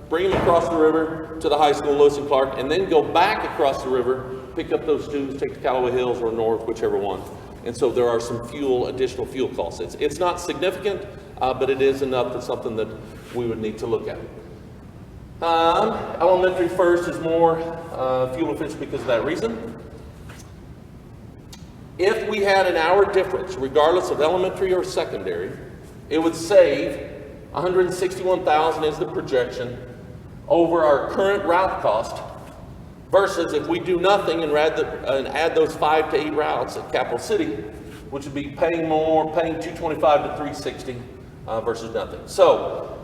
bring them across the river to the high school, Lewis and Clark, and then go back across the river, pick up those students, take to Callaway Hills or north, whichever one. And so there are some additional fuel costs. It's not significant, but it is enough for something that we would need to look at. Elementary first is more fuel efficient because of that reason. If we had an hour difference, regardless of elementary or secondary, it would save $161,000 is the projection over our current route cost, versus if we do nothing and add those 5 to 8 routes at Capital City, which would be paying more, paying $225 to $360 versus nothing. So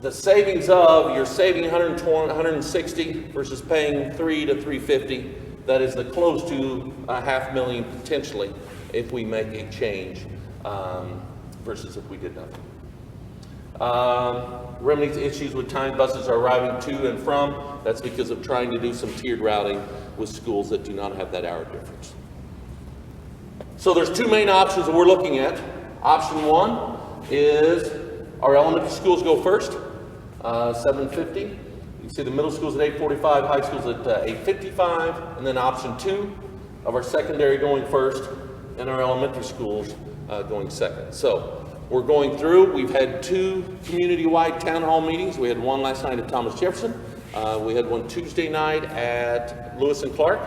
the savings of, you're saving $160 versus paying $3 to $350. That is the close to $500,000 potentially if we make a change versus if we did nothing. Remedies issues with time buses are arriving to and from. That's because of trying to do some tiered routing with schools that do not have that hour difference. So there's two main options that we're looking at. Option one is our elementary schools go first, 750. You see the middle school's at 845, high school's at 855, and then option two of our secondary going first and our elementary schools going second. So we're going through, we've had 2 community-wide town hall meetings. We had one last night at Thomas Jefferson. We had one Tuesday night at Lewis and Clark,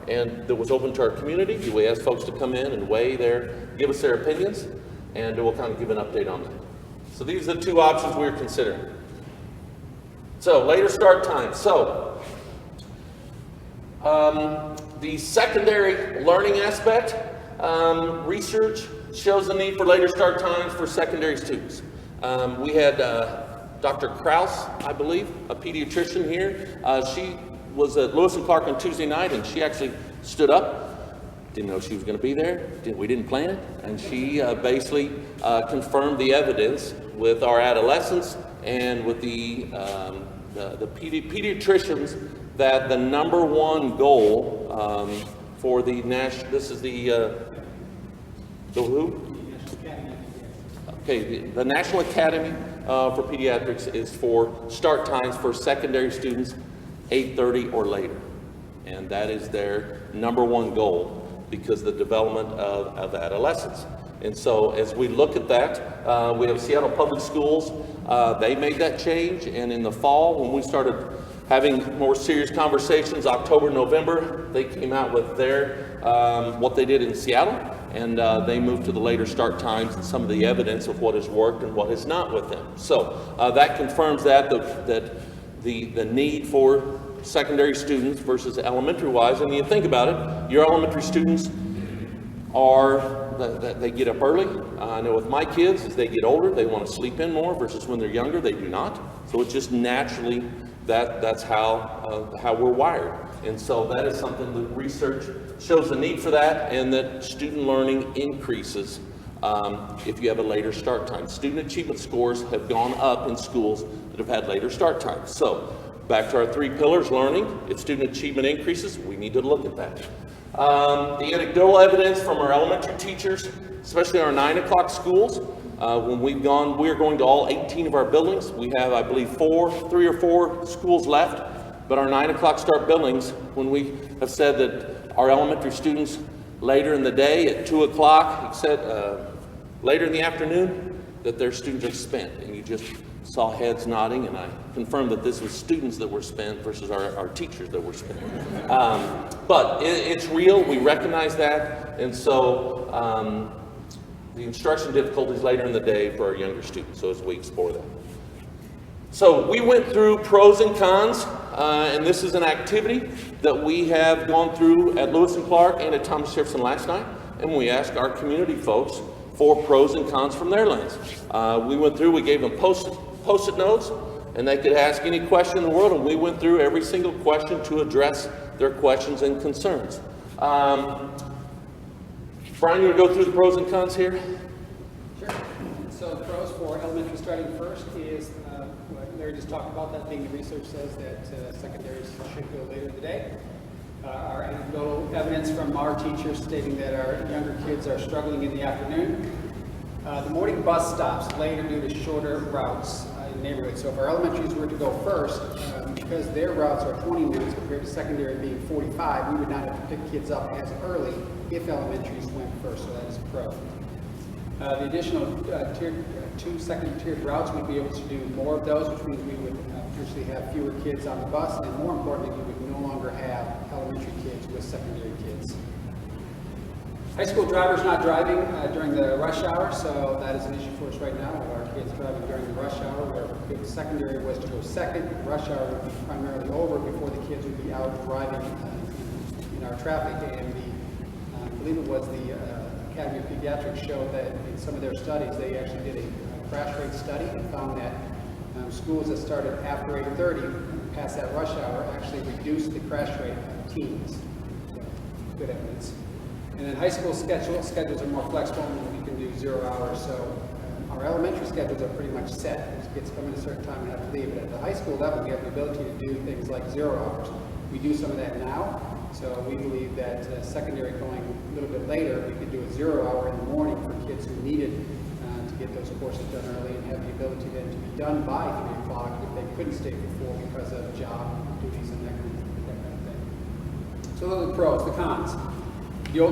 and that was open to our community. We asked folks to come in and give us their opinions, and we'll kind of give an update on that. So these are the 2 options we're considering. So later start time. So the secondary learning aspect, research shows the need for later start times for secondary students. We had Dr. Kraus, I believe, a pediatrician here. She was at Lewis and Clark on Tuesday night, and she actually stood up. Didn't know she was going to be there. We didn't plan it. And she basically confirmed the evidence with our adolescents and with the pediatricians that the number one goal for the national, this is the who? Okay, the National Academy for Pediatrics is for start times for secondary students 8:30 or later. And that is their number one goal because of the development of adolescents. And so as we look at that, we have Seattle Public Schools. They made that change, and in the fall when we started having more serious conversations, October, November, they came out with their what they did in Seattle, and they moved to the later start times and some of the evidence of what has worked and what has not with them. So that confirms that the need for secondary students versus elementary wise. And you think about it, your elementary students they get up early. I know with my kids, as they get older, they want to sleep in more versus when they're younger, they do not. So it's just naturally that's how we're wired. And so that is something that research shows the need for that, and that student learning increases if you have a later start time. Student achievement scores have gone up in schools that have had later start times. So back to our 3 pillars, learning. If student achievement increases, we need to look at that. The anecdotal evidence from our elementary teachers, especially our 9 o'clock schools, when we are going to all 18 of our buildings. We have, I believe, 3 or 4 schools left. But our 9 o'clock start buildings, when we have said that our elementary students later in the day at 2 o'clock, later in the afternoon, that their students are spent. And you just saw heads nodding, and I confirmed that this was students that were spent versus our teachers that were spent. But it's real, we recognize that, and so the instruction difficulties later in the day for our younger students, so as we explore that. So we went through pros and cons, and this is an activity that we have gone through at Lewis and Clark and at Thomas Jefferson last night, and we asked our community folks for pros and cons from their lens. We gave them post-it notes, and they could ask any question in the world, and we went through every single question to address their questions and concerns. Brian, you want to go through the pros and cons here? Sure. So the pros for elementary starting first is what Larry just talked about, that being the research says that secondaries should go later in the day. Our anecdotal evidence from our teachers stating that our younger kids are struggling in the afternoon. The morning bus stops later due to shorter routes. the neighborhood. So if our elementaries were to go first, because their routes are 20 minutes compared to secondary being 45, we would not have to pick kids up as early if elementaries went first, so that is a pro. The additional two second-tiered routes, we'd be able to do more of those, which means we would potentially have fewer kids on the bus, and more importantly, we would no longer have elementary kids with secondary kids. High school drivers not driving during the rush hour, so that is an issue for us right now. Our kids driving during the rush hour, where if secondary was to go second, the rush hour would be primarily over before the kids would be out driving in our traffic. And I believe it was the Academy of Pediatrics showed that in some of their studies, they actually did a crash rate study and found that schools that started after 8:30, past that rush hour, actually reduced the crash rate of teens. So, good evidence. And then high school schedules are more flexible, and we can do 0 hours. So our elementary schedules are pretty much set. Those kids come in a certain time and have to leave. But at the high school level, we have the ability to do things like 0 hours. We do some of that now. So we believe that secondary going a little bit later, we could do a 0 hour in the morning for kids who needed to get those courses done early, and have the ability then to be done by 3 o'clock if they couldn't stay for 4 because of job duties and that kind of thing. So those are the pros. The cons.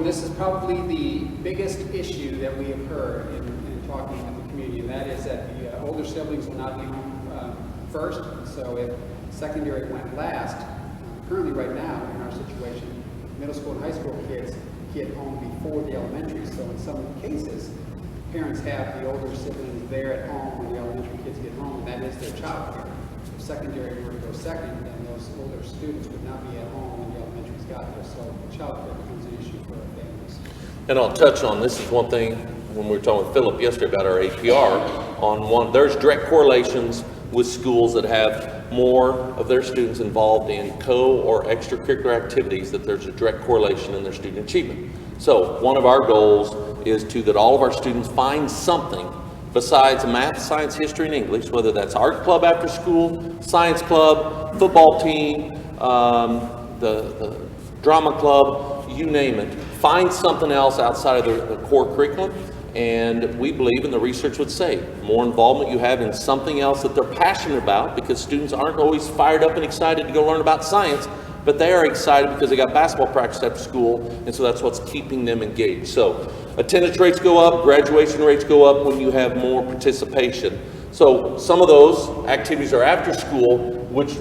This is probably the biggest issue that we have heard in talking with the community, and that is that the older siblings will not be home first. So if secondary went last, currently right now in our situation, middle school and high school kids get home before the elementary. So in some cases, parents have the older siblings there at home when the elementary kids get home, and that is their child care. If secondary were to go second, then those older students would not be at home when the elementary's got there. So child care becomes an issue for our families. And I'll touch on, this is one thing, when we were talking with Philip yesterday about our APR, there's direct correlations with schools that have more of their students involved in or extracurricular activities, that there's a direct correlation in their student achievement. So one of our goals is that all of our students find something besides math, science, history, and English, whether that's art club after school, science club, football team, the drama club, you name it. Find something else outside of the core curriculum. And we believe, and the research would say, more involvement you have in something else that they're passionate about, because students aren't always fired up and excited to go learn about science, but they are excited because they got basketball practice after school, and so that's what's keeping them engaged. So attendance rates go up, graduation rates go up when you have more participation. So some of those activities are after school, which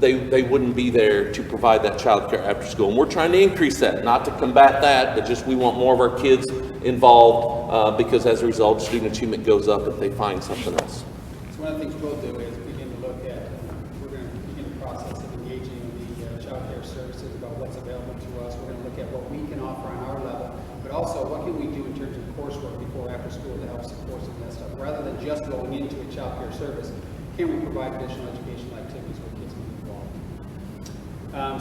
they wouldn't be there to provide that child care after school. And we're trying to increase that, not to combat that, but just we want more of our kids involved because as a result, student achievement goes up if they find something else. So one of the things we'll do is begin to look at, we're going to begin the process of engaging the child care services about what's available to us. We're going to look at what we can offer on our level, but also what can we do in terms of coursework before after school to help support some of that stuff. Rather than just going into a child care service, can we provide additional educational activities where kids can be involved?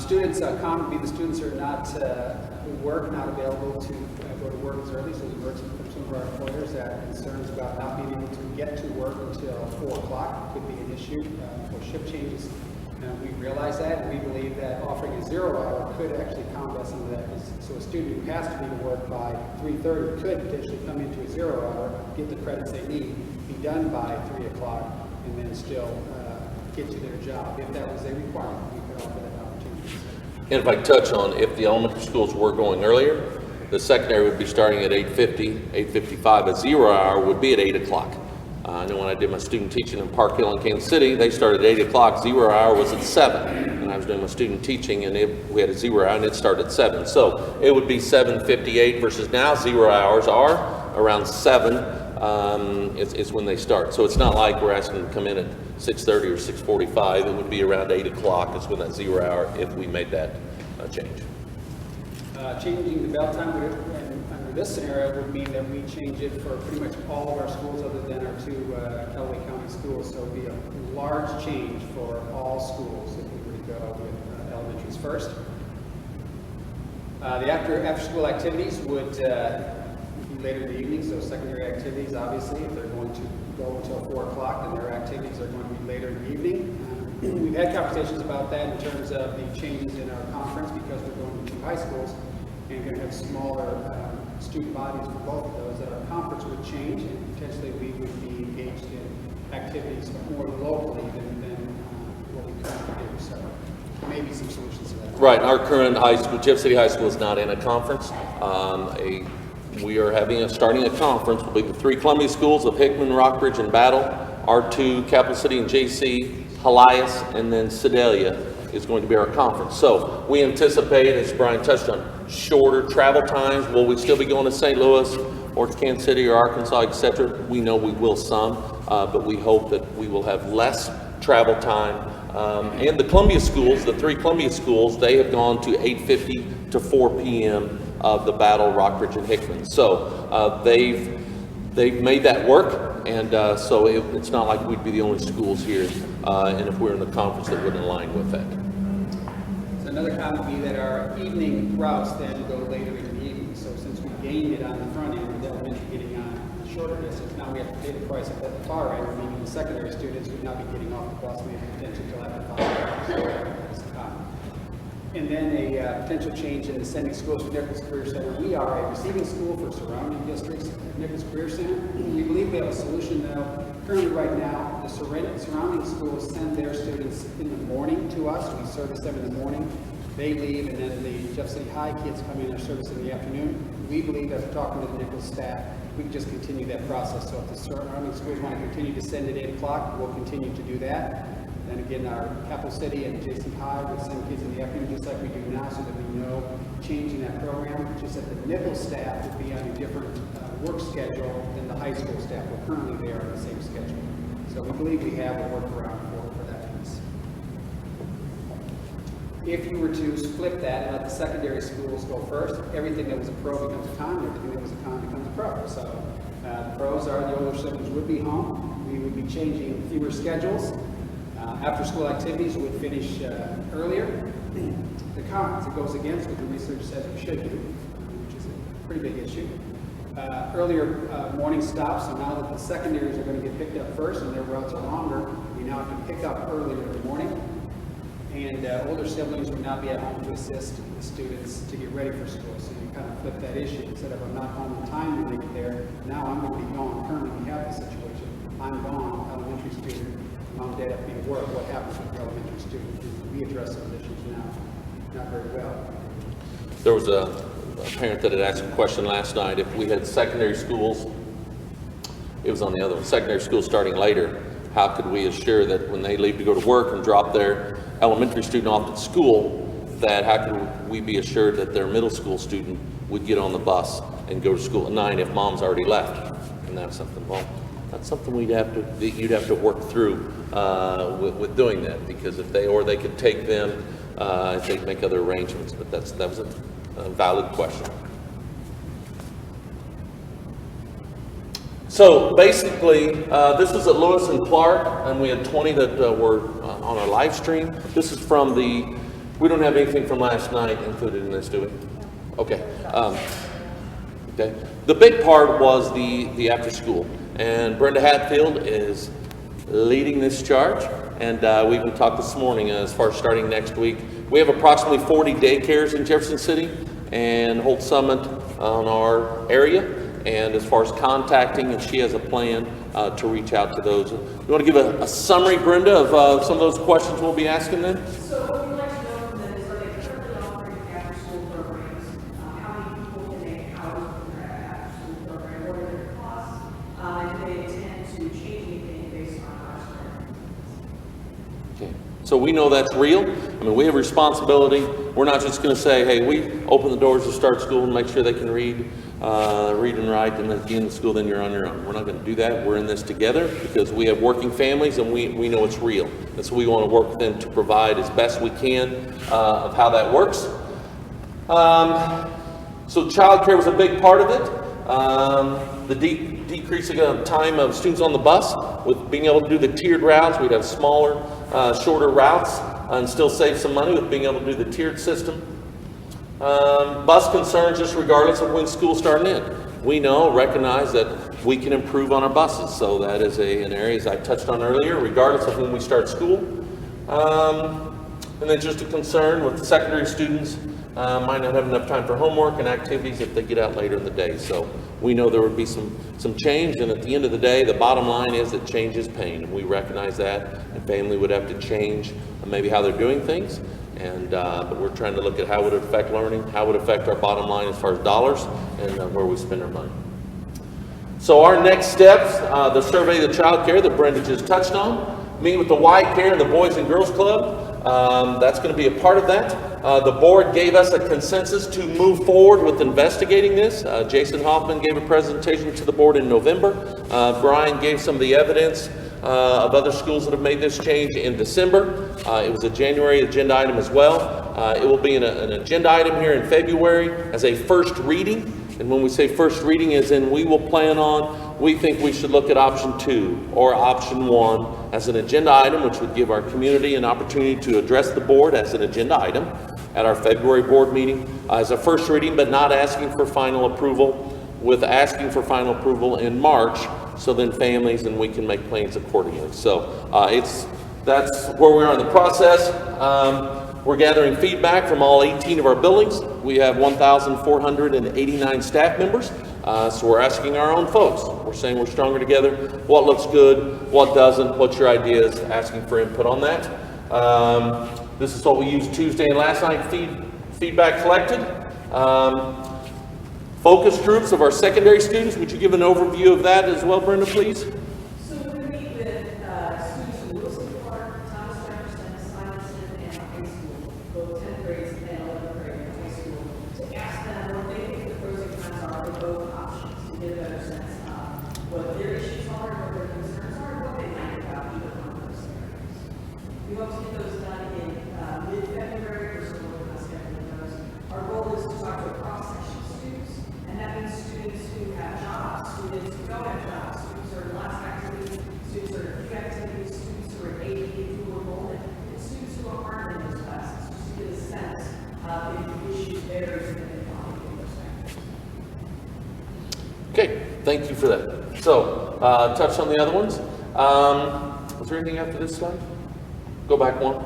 Students, common would be the students who are not, who work, not available to go to work as early. So we've heard from some of our employers that concerns about not being able to get to work until 4 o'clock could be an issue for shift changes. We realize that, and we believe that offering a 0 hour could actually combat some of that. So a student who has to be to work by 3:30 could potentially come into a 0 hour, get the credits they need, be done by 3 o'clock, and then still get to their job. If that was a requirement, we could offer that opportunity. And if I touch on, if the elementary schools were going earlier, the secondary would be starting at 8:50, 8:55. A 0 hour would be at 8 o'clock. I know when I did my student teaching in Park Hill in Kansas City, they started at 8 o'clock. 0 hour was at 7. And I was doing my student teaching, and we had a 0 hour, and it started at 7. So it would be 7:58 versus now 0 hours are around 7 is when they start. So it's not like we're asking them to come in at 6:30 or 6:45. It would be around 8 o'clock is when that 0 hour, if we made that change. Changing the bell time under this scenario would mean that we change it for pretty much all of our schools other than our 2 Callaway County schools. So it would be a large change for all schools if we were to go with elementaries first. The after-school activities would be later in the evening, so secondary activities, obviously, if they're going to go until 4 o'clock, then their activities are going to be later in the evening. We've had conversations about that in terms of the changes in our conference, because we're going to 2 high schools and going to have smaller student bodies for both of those, that our conference would change, and potentially we would be engaged in activities more locally than what we currently do. So maybe some solutions to that. Right, our current high school, Jeff City High School is not in a conference. We are starting a conference, will be the 3 Columbia schools of Hickman, Rockbridge, and Battle, our 2, Capital City and JC, Helias, and then Sedalia is going to be our conference. So we anticipate, as Brian touched on, shorter travel times. Will we still be going to St. Louis or to Kansas City or Arkansas, etc.? We know we will some, but we hope that we will have less travel time. And the Columbia schools, the 3 Columbia schools, they have gone to 8:50 to 4 p.m. of the Battle, Rockbridge, and Hickman. So they've made that work, and so it's not like we'd be the only schools here, and if we're in the conference that wouldn't align with that. So another comment would be that our evening routes then go later in the evening. So since we gained it on the front end, with elementary getting on the shorter distance, now we have to pay the price at the far end, meaning the secondary students would not be getting off the bus maybe potentially until after 5 hours. And then a potential change in the sending schools for Nichols Career Center. We are a receiving school for surrounding districts at Nichols Career Center. We believe we have a solution now. Currently right now, the surrounding schools send their students in the morning to us. We service them in the morning. They leave, and then the Jeff City High kids come in and service in the afternoon. We believe, after talking to the Nichols staff, we can just continue that process. So if the surrounding schools want to continue to send at 8 o'clock, we'll continue to do that. And again, our Capital City and JC High will send kids in the afternoon just like we do now, so that we know changing that program. Just that the Nichols staff would be on a different work schedule than the high school staff. We're currently there on the same schedule. So we believe we have a workaround for that piece. If you were to flip that and let the secondary schools go first, everything that was a pro becomes a con, everything that was a con becomes a pro. So the pros are the older siblings would be home. We would be changing fewer schedules. After-school activities would finish earlier. The cons, it goes against what the research says we should do, which is a pretty big issue. Earlier morning stops, so now that the secondaries are going to get picked up first and their routes are longer, we now have to pick up earlier in the morning. And older siblings would not be at home to assist the students to get ready for school. So you kind of flip that issue. Instead of I'm not home in time to make it there, now I'm going to be gone. Currently we have the situation. I'm gone, elementary student. Mom and dad have to be at work. What happens with the elementary student? We address those issues now, not very well. There was a parent that had asked a question last night. If we had secondary schools, it was on the other one, secondary schools starting later, how could we assure that when they leave to go to work and drop their elementary student off at school, that how could we be assured that their middle school student would get on the bus and go to school at 9 if mom's already left? And that's something, well, that's something you'd have to work through with doing that, because if they could take them, they could make other arrangements, but that was a valid question. So basically, this is at Lewis and Clark, and we had 20 that were on our live stream. This is from we don't have anything from last night included in this, do we? Okay. Okay. The big part was the after school, and Brenda Hatfield is leading this charge, and we even talked this morning as far as starting next week. We have approximately 40 daycares in Jefferson City and Holt Summit on our area, and as far as contacting, and she has a plan to reach out to those. You want to give a summary, Brenda, of some of those questions we'll be asking them? So what we'd like to know from them is, are they currently offering after-school programs? How many people can they house in their after-school program? What are their costs? And do they intend to change anything based on our strength? Okay. So we know that's real. I mean, we have responsibility. We're not just going to say, hey, we open the doors to start school and make sure they can read and write, and then at the end of school, then you're on your own. We're not going to do that. We're in this together because we have working families, and we know it's real. And so we want to work with them to provide as best we can of how that works. So childcare was a big part of it. The decreasing of time of students on the bus, with being able to do the tiered routes. We'd have smaller, shorter routes and still save some money with being able to do the tiered system. Bus concerns, just regardless of when school's starting in. We recognize that we can improve on our buses. So that is an area, as I touched on earlier, regardless of when we start school. And then just a concern with the secondary students, might not have enough time for homework and activities if they get out later in the day. So we know there would be some change, and at the end of the day, the bottom line is that change is pain, and we recognize that, and family would have to change maybe how they're doing things, and but we're trying to look at how it would affect learning, how it would affect our bottom line as far as dollars, and where we spend our money. So our next steps, the survey of the child care that Brenda just touched on, meet with the Y Care and the Boys and Girls Club. That's going to be a part of that. The board gave us a consensus to move forward with investigating this. Jason Hoffman gave a presentation to the board in November. Brian gave some of the evidence of other schools that have made this change in December. It was a January agenda item as well. It will be an agenda item here in February as a first reading. And when we say first reading, as in we will plan on, we think we should look at option 2 or option 1 as an agenda item, which would give our community an opportunity to address the board as an agenda item at our February board meeting as a first reading, but not asking for final approval, with asking for final approval in March, so then families and we can make plans accordingly. So that's where we are in the process. We're gathering feedback from all 18 of our buildings. We have 1,489 staff members, so we're asking our own folks. We're saying we're stronger together. What looks good? What doesn't? What's your ideas? Asking for input on that. This is what we used Tuesday and last night, feedback collected. Focus groups of our secondary students. Would you give an overview of that as well, Brenda, please? So we're going to meet with students from Wilson Park, Thomas Jefferson, Simonson, and high school, both 10th grades and 11th grade high school, to ask them what they think the pros and cons are for both options, to get a better sense of what their issues are, what their concerns are, what they think about either one of those scenarios. We hope to get those done in mid-February. We're still working on scheduling those. Our goal is to talk to a cross-section of students, and that means students who have jobs, students who don't have jobs, students who are in last activities, students who are in few activities, students who are in AP dual enrollment, and students who aren't in those classes, just to get a sense of the issues there is in the economy in those factors. Okay, thank you for that. So, touch on the other ones. Was there anything after this slide? Go back one.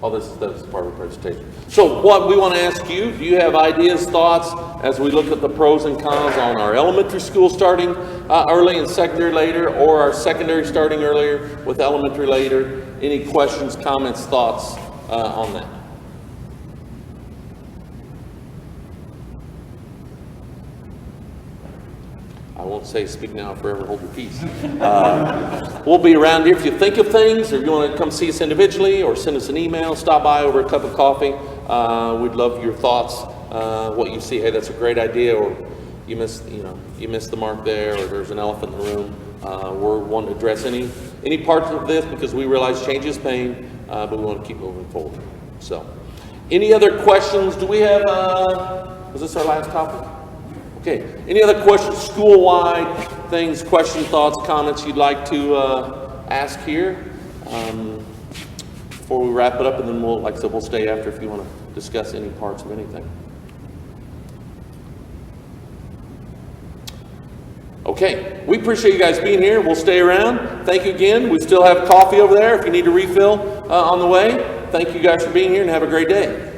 Oh, that's part of the presentation. So what we want to ask you, do you have ideas, thoughts, as we look at the pros and cons on our elementary school starting early and secondary later, or our secondary starting earlier with elementary later? Any questions, comments, thoughts on that? I won't say speak now, forever hold your peace. We'll be around here if you think of things, or if you want to come see us individually, or send us an email, stop by over a cup of coffee. We'd love your thoughts, what you see. Hey, that's a great idea, or you missed the mark there, or there's an elephant in the room. We're wanting to address any parts of this because we realize change is pain, but we want to keep moving forward. So, any other questions? Do we have? Was this our last topic? Okay, any other questions, school-wide things, questions, thoughts, comments you'd like to ask here before we wrap it up, and then we'll, like I said, we'll stay after if you want to discuss any parts of anything. Okay, we appreciate you guys being here. We'll stay around. Thank you again. We still have coffee over there if you need to refill on the way. Thank you guys for being here, and have a great day.